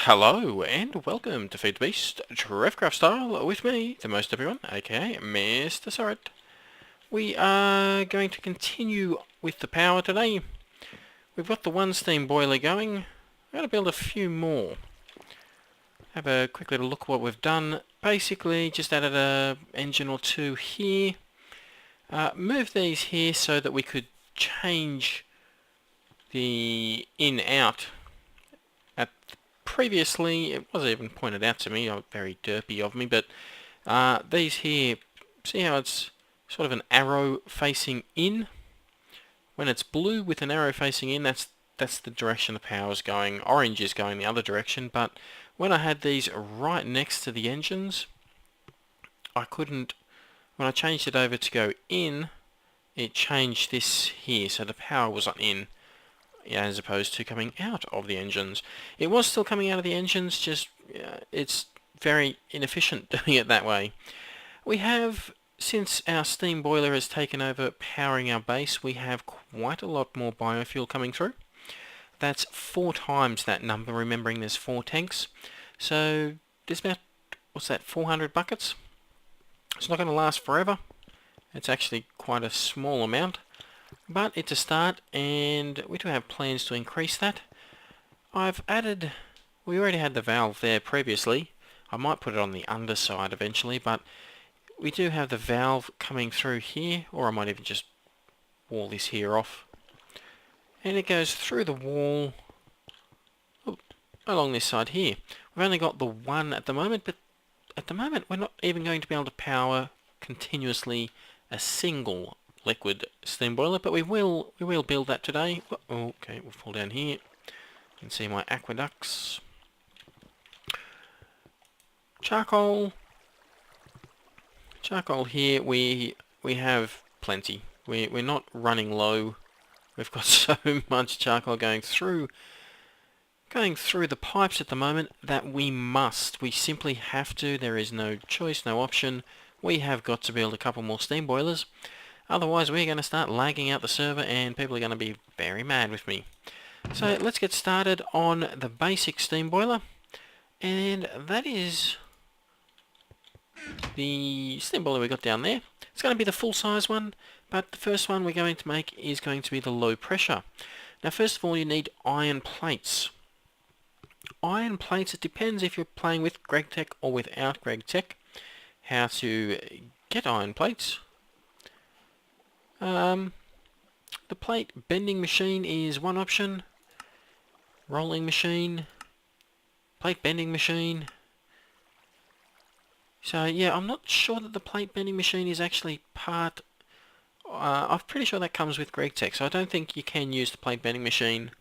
Hello and welcome to Feed the Beast, TrevCraft style, with me, the most everyone, aka Mrsuryt. We are going to continue with the power today. We've got the one steam boiler going. I'm going to build a few more. Have a quick little look at what we've done. Basically, just added a engine or two here. Moved these here so that we could change the in-out. Previously, it was even pointed out to me, very derpy of me, but these here, see how it's sort of an arrow facing in? When it's blue with an arrow facing in, that's the direction the power's going. Orange is going the other direction, but when I had these right next to the engines, I couldn't, when I changed it over to go in, it changed this here, so the power was on in, as opposed to coming out of the engines. It was still coming out of the engines, just it's very inefficient doing it that way. We have, since our steam boiler has taken over powering our base, we have quite a lot more biofuel coming through. That's 4 times that number, remembering there's 4 tanks. So there's about, what's that, 400 buckets? It's not going to last forever. It's actually quite a small amount. But it's a start, and we do have plans to increase that. I've added, we already had the valve there previously. I might put it on the underside eventually, but we do have the valve coming through here, or I might even just wall this here off. And it goes through the wall along this side here. We've only got the one at the moment, but at the moment we're not even going to be able to power continuously a single liquid steam boiler, but we will build that today. Oh, okay, we'll fall down here. You can see my aqueducts. Charcoal here, we have plenty. We're not running low. We've got so much charcoal going through the pipes at the moment that we simply have to. There is no choice, no option. We have got to build a couple more steam boilers. Otherwise, we're going to start lagging out the server and people are going to be very mad with me. So let's get started on the basic steam boiler. And that is the steam boiler we got down there. It's going to be the full-size one, but the first one we're going to make is going to be the low pressure. Now, first of all, you need iron plates. Iron plates, it depends if you're playing with GregTech or without GregTech, how to get iron plates. The plate bending machine is one option. Rolling machine, plate bending machine. So yeah, I'm not sure that the plate bending machine is actually part. I'm pretty sure that comes with GregTech, so I don't think you can use the plate bending machine.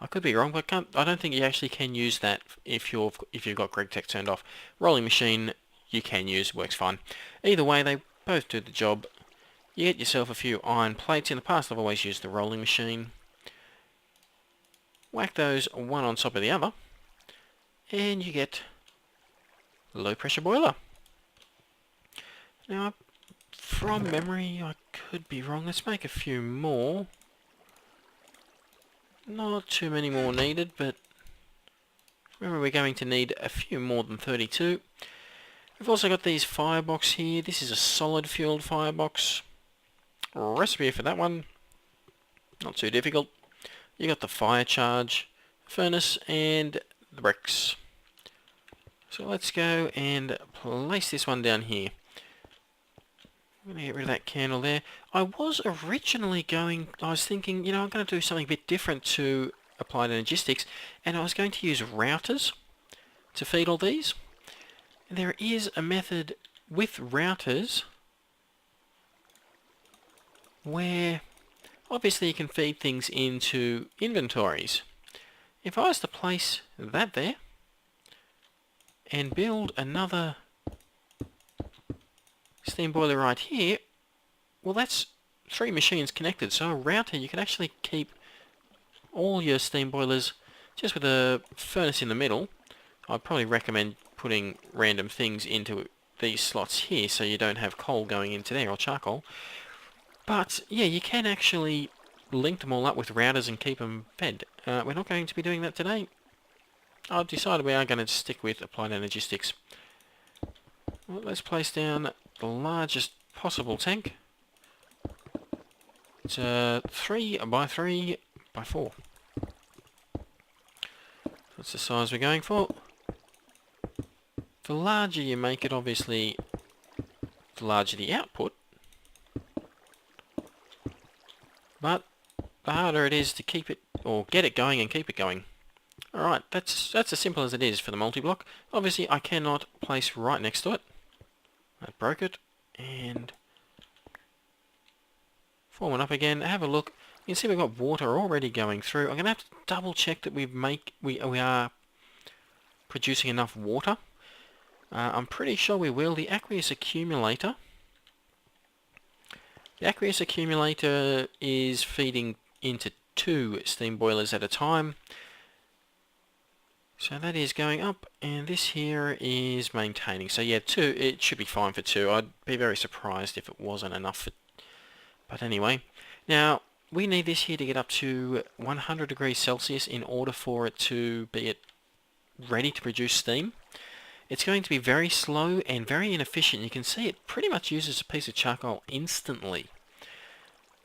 I could be wrong, but I don't think you actually can use that if you've got GregTech turned off. Rolling machine you can use, works fine. Either way, they both do the job. You get yourself a few iron plates. In the past I've always used the rolling machine. Whack those one on top of the other, and you get a low pressure boiler. Now, from memory, I could be wrong. Let's make a few more. Not too many more needed, but remember we're going to need a few more than 32. We've also got these Firebox here. This is a solid fueled Firebox. Recipe for that one, not too difficult. You got the fire charge, furnace, and the bricks. So let's go and place this one down here. I'm going to get rid of that candle there. I was thinking, you know, I'm going to do something a bit different to Applied Energistics, and I was going to use routers to feed all these. And there is a method with routers where obviously you can feed things into inventories. If I was to place that there and build another steam boiler right here, well, that's 3 machines connected. So a router, you can actually keep all your steam boilers just with a furnace in the middle. I'd probably recommend putting random things into these slots here so you don't have coal going into there, or charcoal. But yeah, you can actually link them all up with routers and keep them fed. We're not going to be doing that today. I've decided we are going to stick with applied energy sticks. Well, let's place down the largest possible tank. It's a 3 by 3 by 4. That's the size we're going for. The larger you make it, obviously, the larger the output. But the harder it is to keep it, or get it going and keep it going. Alright, that's as simple as it is for the multi-block. Obviously, I cannot place right next to it. I broke it, and form it up again. Have a look. You can see we've got water already going through. I'm going to have to double check that we are producing enough water. I'm pretty sure we will. The aqueous accumulator is feeding into 2 steam boilers at a time. So that is going up, and this here is maintaining. So yeah, 2, it should be fine for 2. I'd be very surprised if it wasn't enough for... But anyway, now we need this here to get up to 100 degrees Celsius in order for it to be ready to produce steam. It's going to be very slow and very inefficient. You can see it pretty much uses a piece of charcoal instantly.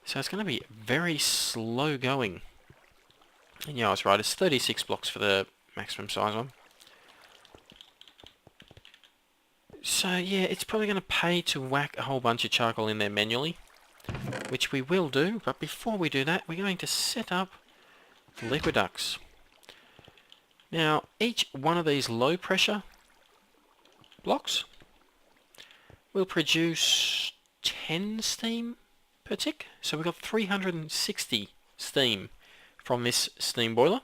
So it's going to be very slow going. And yeah, I was right, it's 36 blocks for the maximum size one. So yeah, it's probably going to pay to whack a whole bunch of charcoal in there manually, which we will do. But before we do that, we're going to set up the liquid ducts. Now, each one of these low pressure blocks will produce 10 steam per tick. So we've got 360 steam from this steam boiler.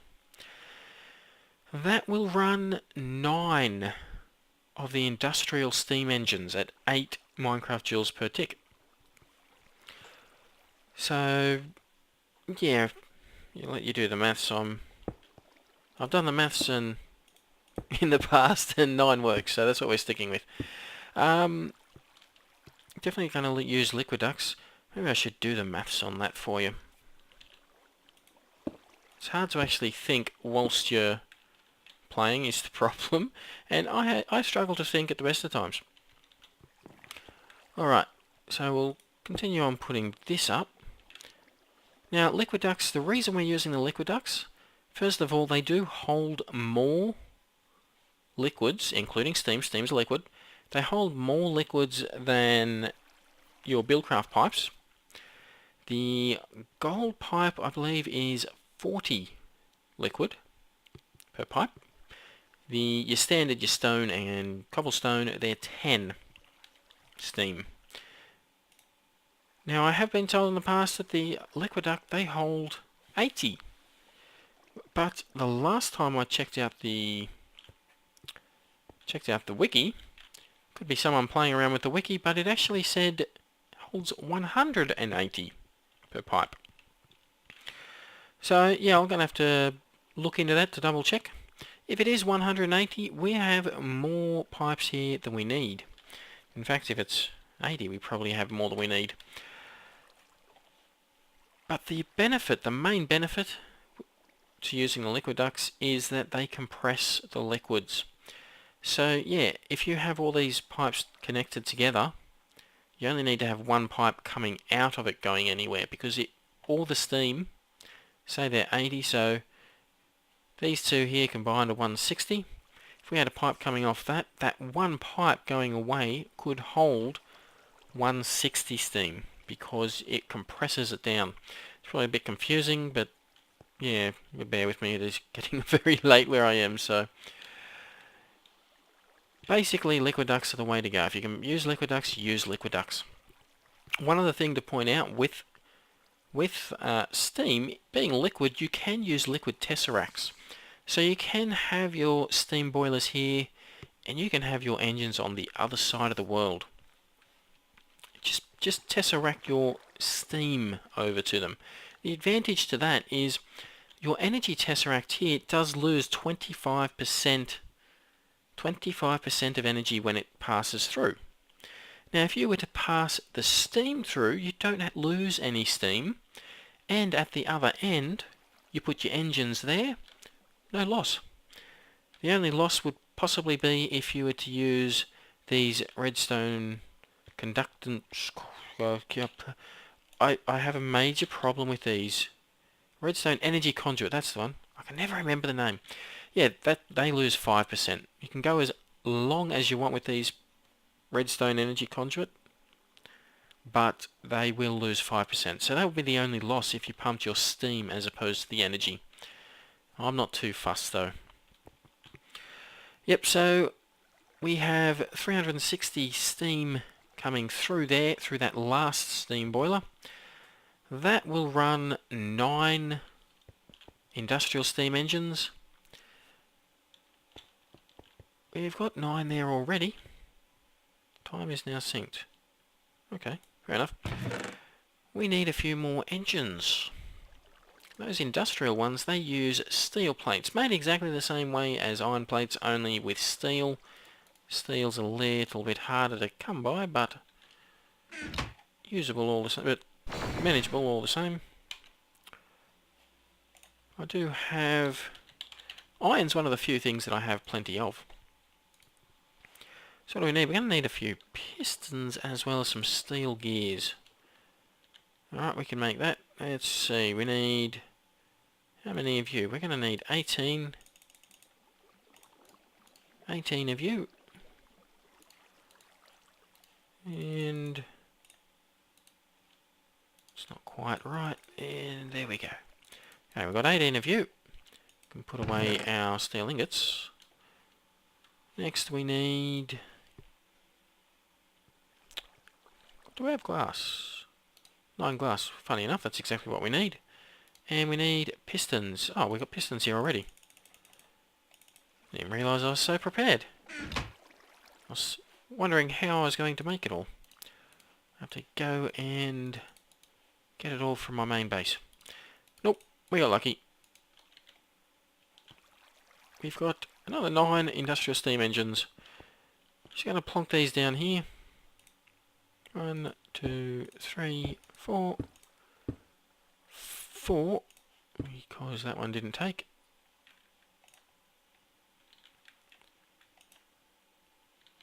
That will run 9 of the industrial steam engines at 8 Minecraft joules per tick. So, yeah, I'll let you do the maths. I've done the maths in the past, and 9 works, so that's what we're sticking with. Definitely going to use liquid ducts. Maybe I should do the maths on that for you. It's hard to actually think whilst you're playing is the problem, and I struggle to think at the best of times. Alright, so we'll continue on putting this up. Now, liquid ducts, the reason we're using the liquid ducts, first of all, they do hold more liquids, including steam. Steam's a liquid. They hold more liquids than your Buildcraft pipes. The gold pipe, I believe, is 40 liquid per pipe. Your standard, your stone and cobblestone, they're 10 steam. Now, I have been told in the past that the liquid duct, they hold 80. But the last time I checked out the wiki, could be someone playing around with the wiki, but it actually said it holds 180 per pipe. So yeah, I'm going to have to look into that to double check. If it is 180, we have more pipes here than we need. In fact, if it's 80, we probably have more than we need. But the main benefit to using the liquid ducts is that they compress the liquids. So yeah, if you have all these pipes connected together, you only need to have one pipe coming out of it going anywhere, because all the steam, say they're 80, so these two here combined are 160. If we had a pipe coming off that one pipe going away could hold 160 steam, because it compresses it down. It's probably a bit confusing, but yeah, bear with me, it is getting very late where I am, so basically liquid ducts are the way to go. If you can use liquid ducts, use liquid ducts. One other thing to point out, with steam being liquid, you can use liquid tesseracts. So you can have your steam boilers here, and you can have your engines on the other side of the world. Just tesseract your steam over to them. The advantage to that is your energy tesseract here does lose 25% of energy when it passes through. Now, if you were to pass the steam through, you don't lose any steam, and at the other end, you put your engines there, no loss. The only loss would possibly be if you were to use these redstone conductance. I have a major problem with these. Redstone energy conduit, that's the one. I can never remember the name. Yeah, that they lose 5%. You can go as long as you want with these redstone energy conduit, but they will lose 5%. So that would be the only loss if you pumped your steam as opposed to the energy. I'm not too fussed though. Yep, so we have 360 steam coming through there, through that last steam boiler. That will run 9 industrial steam engines. We've got 9 there already. Time is now synced. Okay, fair enough. We need a few more engines. Those industrial ones, they use steel plates, made exactly the same way as iron plates, only with steel. Steel's a little bit harder to come by, but usable all the same, but manageable all the same. I do have... Iron's one of the few things that I have plenty of. So what do we need? We're going to need a few pistons as well as some steel gears. Alright, we can make that. Let's see, we need... How many of you? We're going to need 18. 18 of you. And... It's not quite right. And there we go. Okay, we've got 18 of you. We can put away our steel ingots. Next we need... Do we have glass? 9 glass. Funny enough, that's exactly what we need. And we need pistons. Oh, we've got pistons here already. Didn't realise I was so prepared. I was wondering how I was going to make it all. I have to go and get it all from my main base. Nope, we got lucky. We've got another 9 industrial steam engines. Just going to plonk these down here. 1, 2, 3, 4. 4, because that one didn't take.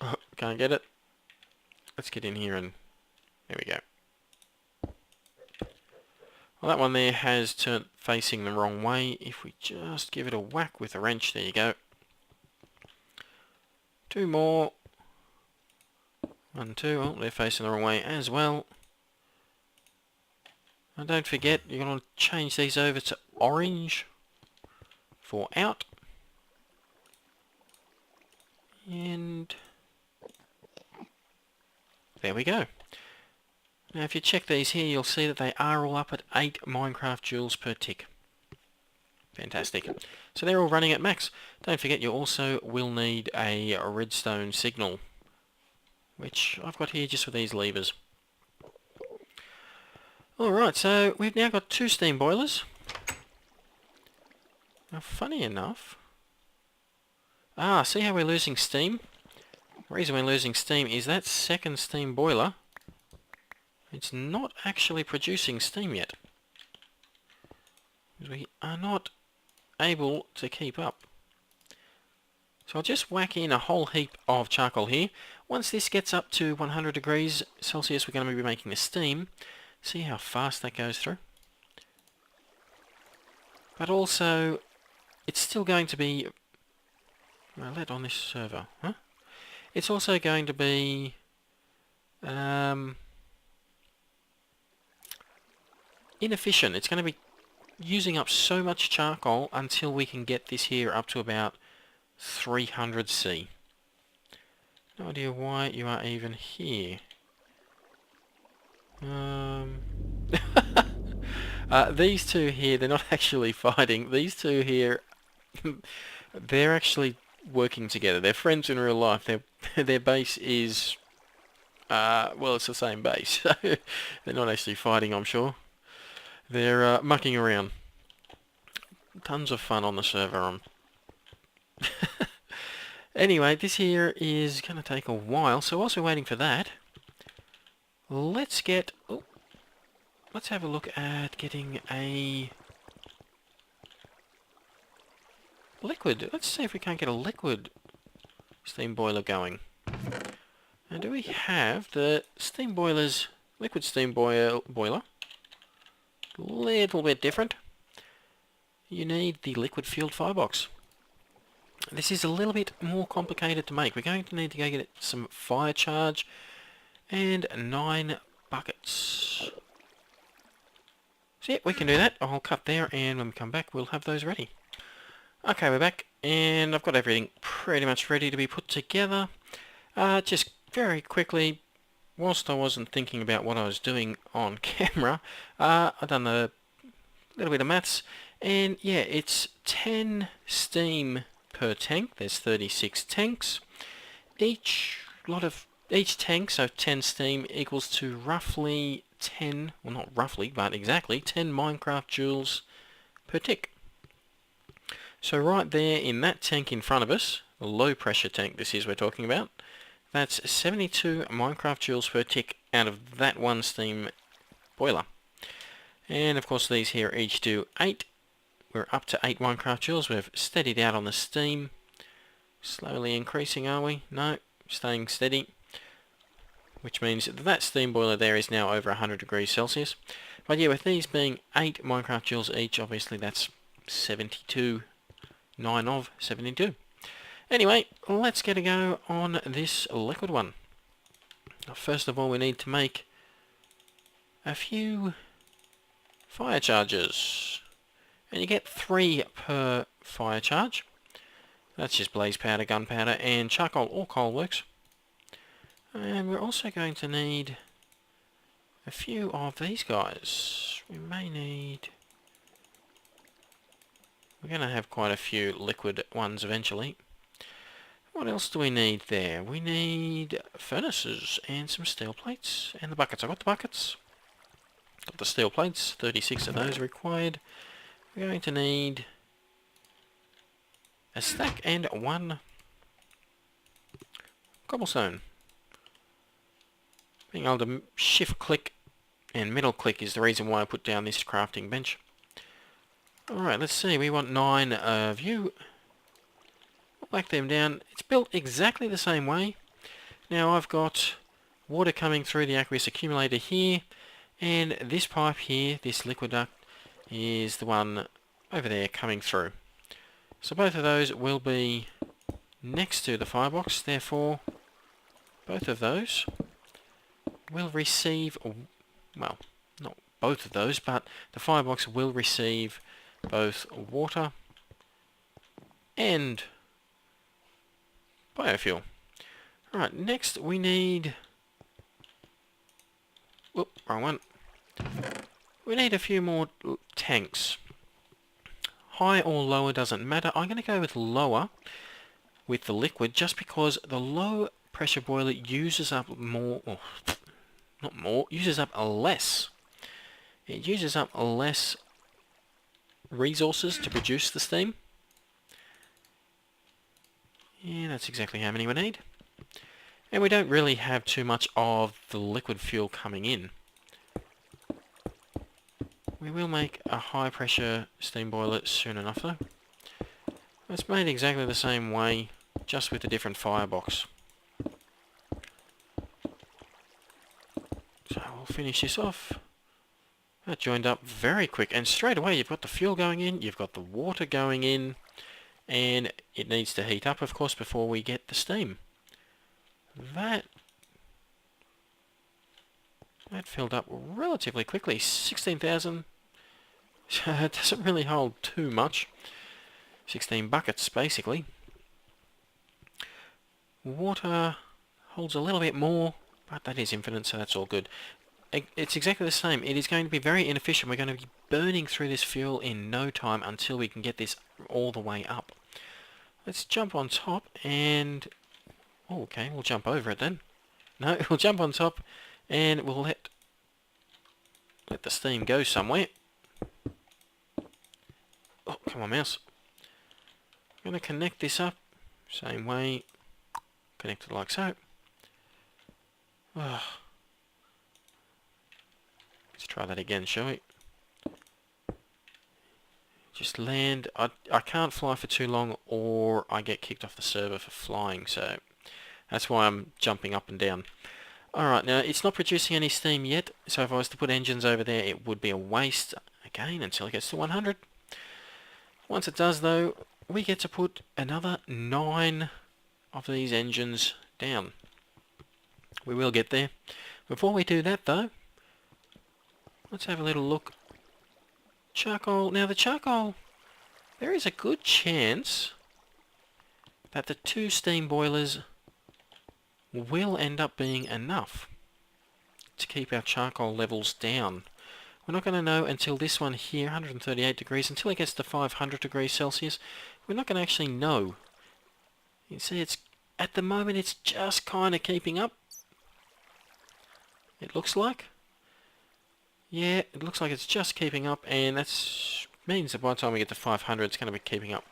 Oh, can't get it. Let's get in here and... There we go. Well, that one there has turned facing the wrong way. If we just give it a whack with a wrench, there you go. 2 more. 1, 2. Oh, they're facing the wrong way as well. And don't forget, you're going to change these over to orange for out. And there we go. Now if you check these here, you'll see that they are all up at 8 Minecraft joules per tick. Fantastic. So they're all running at max. Don't forget, you also will need a redstone signal, which I've got here just with these levers. Alright, so we've now got 2 steam boilers. Now, funny enough... see how we're losing steam? The reason we're losing steam is that second steam boiler, it's not actually producing steam yet. We are not able to keep up. So I'll just whack in a whole heap of charcoal here. Once this gets up to 100 degrees Celsius, we're going to be making the steam. See how fast that goes through? But also, it's still going to be... Let on this server, huh? It's also going to be... inefficient. It's going to be using up so much charcoal until we can get this here up to about 300 C. No idea why you are even here. These two here, they're not actually fighting. These two here, they're actually working together. They're friends in real life. Their base is, well, it's the same base. So they're not actually fighting, I'm sure. They're mucking around. Tons of fun on the server. Anyway, this here is going to take a while. So whilst we're waiting for that, let's get... Oh, let's have a look at getting a liquid. Let's see if we can't get a liquid steam boiler going. And do we have the steam boilers, liquid steam boiler? A little bit different. You need the liquid fueled firebox. This is a little bit more complicated to make. We're going to need to go get some fire charge and 9 buckets. So yeah, we can do that. I'll cut there, and when we come back, we'll have those ready. Okay, we're back, and I've got everything pretty much ready to be put together. Just very quickly, whilst I wasn't thinking about what I was doing on camera, I've done a little bit of maths, and yeah, it's 10 steam per tank. There's 36 tanks. Each tank, so 10 steam, equals to roughly 10, well not roughly, but exactly 10 Minecraft joules per tick. So right there in that tank in front of us, the low pressure tank this is we're talking about, that's 72 Minecraft joules per tick out of that one steam boiler. And of course these here each do 8. We're up to 8 Minecraft joules. We've steadied out on the steam. Slowly increasing, are we? No, staying steady. Which means that steam boiler there is now over 100 degrees Celsius. But yeah, with these being 8 Minecraft joules each, obviously that's 72. 9 of 72. Anyway, let's get a go on this liquid one. First of all, we need to make a few fire charges. And you get 3 per fire charge. That's just blaze powder, gunpowder, and charcoal or coal works. And we're also going to need a few of these guys. We may need... We're going to have quite a few liquid ones eventually. What else do we need there? We need furnaces and some steel plates and the buckets. I've got the buckets. Got the steel plates, 36 of those required. We're going to need a stack and 1 cobblestone. Being able to shift click and middle click is the reason why I put down this crafting bench. Alright, let's see. We want 9 of you. We'll whack them down. It's built exactly the same way. Now I've got water coming through the aqueous accumulator here, and this pipe here, this liquid duct, is the one over there coming through. So both of those will be next to the firebox, therefore both of those will receive, well, not both of those, but the firebox will receive both water and biofuel. Alright, next we need... Whoop, wrong one. We need a few more tanks. High or lower doesn't matter. I'm going to go with lower with the liquid just because the low pressure boiler uses up more, or not more, uses up less. It uses up less resources to produce the steam. Yeah, that's exactly how many we need. And we don't really have too much of the liquid fuel coming in. We will make a high pressure steam boiler soon enough though. It's made exactly the same way, just with a different firebox. So we'll finish this off. That joined up very quick, and straight away you've got the fuel going in, you've got the water going in, and it needs to heat up of course before we get the steam. That filled up relatively quickly, 16,000. It doesn't really hold too much. 16 buckets basically. Water holds a little bit more, but that is infinite, so that's all good. It's exactly the same. It is going to be very inefficient. We're going to be burning through this fuel in no time until we can get this all the way up. Let's jump on top and... Oh, okay, we'll jump over it then. No, we'll jump on top and we'll let the steam go somewhere. Oh, come on, mouse. I'm going to connect this up. Same way. Connect it like so. Oh. Let's try that again, shall we? Just land. I can't fly for too long or I get kicked off the server for flying, so that's why I'm jumping up and down. Alright, now it's not producing any steam yet, so if I was to put engines over there it would be a waste, again, until it gets to 100. Once it does though, we get to put another 9 of these engines down. We will get there. Before we do that though, let's have a little look. Charcoal. Now the charcoal, there is a good chance that the 2 steam boilers will end up being enough to keep our charcoal levels down. We're not going to know until this one here, 138 degrees, until it gets to 500 degrees Celsius. We're not going to actually know. You can see it's, at the moment it's just kind of keeping up. It looks like. Yeah, it looks like it's just keeping up, and that means that by the time we get to 500 it's going to be keeping up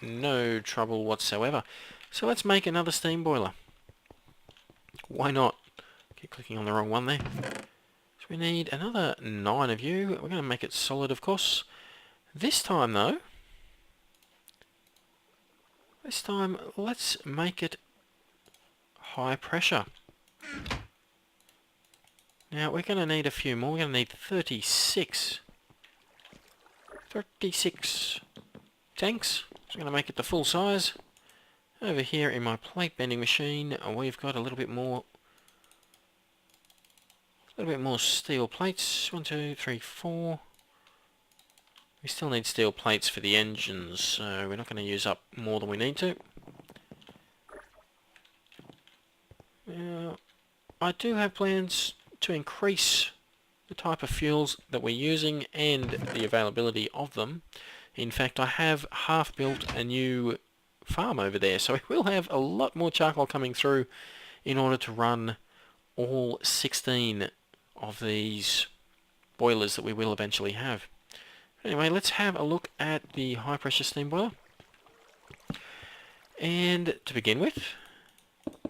no trouble whatsoever. So let's make another steam boiler. Why not? Keep clicking on the wrong one there. So we need another 9 of you. We're going to make it solid, of course. This time though, let's make it high pressure. Now we're going to need a few more. We're going to need 36 tanks. So I'm going to make it the full size. Over here in my plate bending machine, we've got a little bit more steel plates. 1, 2, 3, 4. We still need steel plates for the engines, so we're not going to use up more than we need to. Now, I do have plans to increase the type of fuels that we're using and the availability of them. In fact, I have half built a new farm over there, so we will have a lot more charcoal coming through in order to run all 16 of these boilers that we will eventually have. Anyway, let's have a look at the high pressure steam boiler. And to begin with,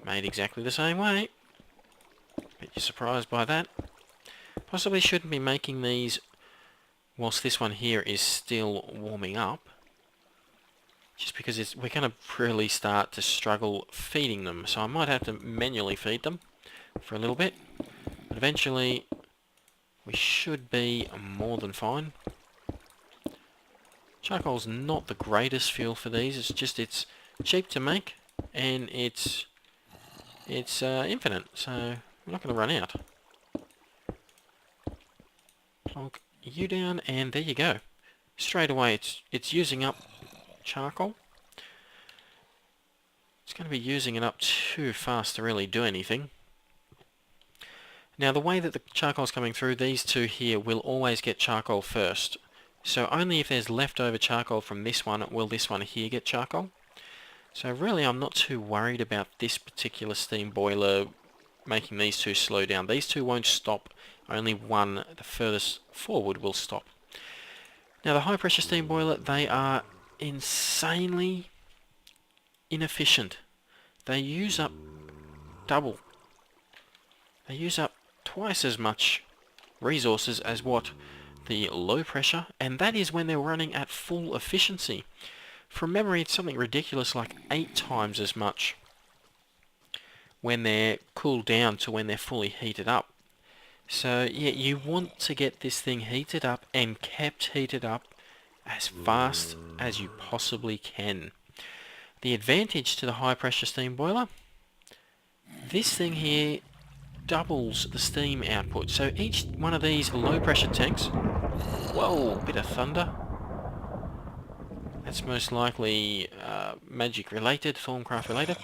made exactly the same way. Bet you're surprised by that. Possibly shouldn't be making these whilst this one here is still warming up, just because we're going to really start to struggle feeding them, so I might have to manually feed them for a little bit, but eventually we should be more than fine. Charcoal's not the greatest fuel for these, it's just it's cheap to make and it's infinite, so we're not going to run out. Plonk you down, and there you go. Straight away it's using up charcoal. It's going to be using it up too fast to really do anything. Now the way that the charcoal's coming through, these two here will always get charcoal first. So only if there's leftover charcoal from this one will this one here get charcoal. So really I'm not too worried about this particular steam boiler making these two slow down. These two won't stop, only one, the furthest forward, will stop. Now the high pressure steam boiler, they are insanely inefficient. They use up double. They use up twice as much resources as what the low pressure, and that is when they're running at full efficiency. From memory, it's something ridiculous like 8 times as much when they're cooled down to when they're fully heated up. So yeah, you want to get this thing heated up and kept heated up as fast as you possibly can. The advantage to the high pressure steam boiler, this thing here doubles the steam output. So each one of these low pressure tanks, whoa, bit of thunder. That's most likely magic related, Thorncraft related.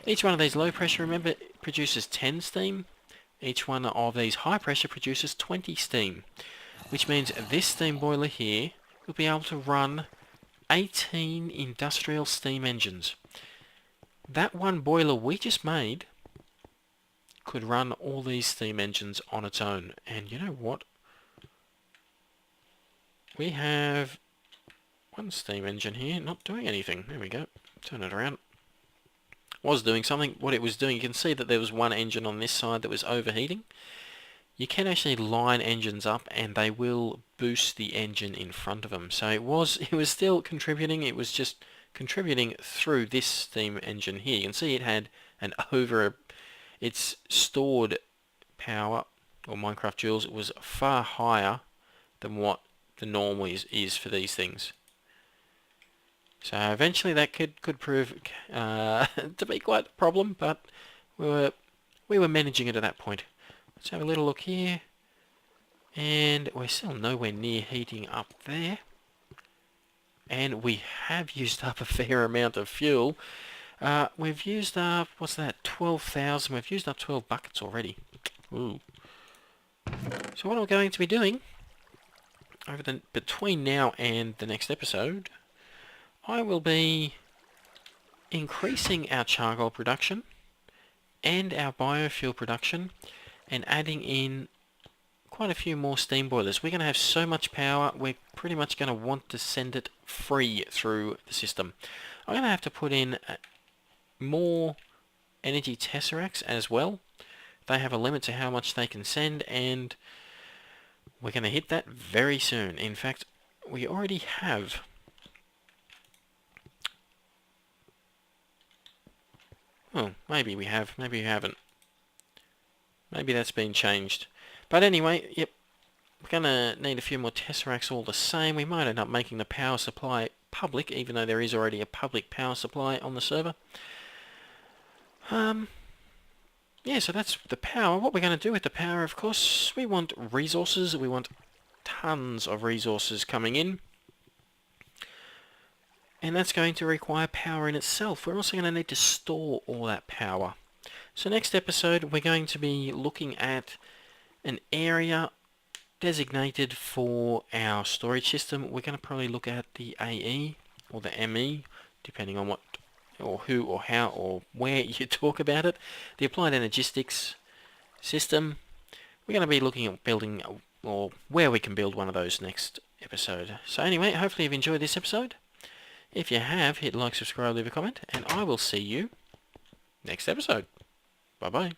Each one of these low pressure, remember, produces 10 steam. Each one of these high pressure produces 20 steam, which means this steam boiler here will be able to run 18 industrial steam engines. That one boiler we just made could run all these steam engines on its own. And you know what? We have one steam engine here not doing anything. There we go. Turn it around. Was doing something. What it was doing, you can see that there was one engine on this side that was overheating. You can actually line engines up and they will boost the engine in front of them. So it was still contributing. It was just contributing through this steam engine here. You can see it had its stored power, or Minecraft joules, it was far higher than what the normal is for these things. So eventually that could prove to be quite a problem, but we were managing it at that point. Let's have a little look here, and we're still nowhere near heating up there. And we have used up a fair amount of fuel. We've used up, what's that, 12,000. We've used up 12 buckets already. Ooh. So what I'm going to be doing between now and the next episode, I will be increasing our charcoal production and our biofuel production and adding in quite a few more steam boilers. We're going to have so much power, we're pretty much going to want to send it free through the system. I'm going to have to put in more energy tesseracts as well. They have a limit to how much they can send, and we're going to hit that very soon. In fact, we already have maybe we have, maybe we haven't. Maybe that's been changed. But anyway, yep, we're going to need a few more tesseracts all the same. We might end up making the power supply public, even though there is already a public power supply on the server. Yeah, so that's the power. What we're going to do with the power, of course, we want resources. We want tons of resources coming in. And that's going to require power in itself. We're also going to need to store all that power. So next episode, we're going to be looking at an area designated for our storage system. We're going to probably look at the AE or the ME, depending on what or who or how or where you talk about it. The applied energistics system. We're going to be looking at building, or where we can build one of those next episode. So anyway, hopefully you've enjoyed this episode. If you have, hit like, subscribe, leave a comment, and I will see you next episode. Bye bye.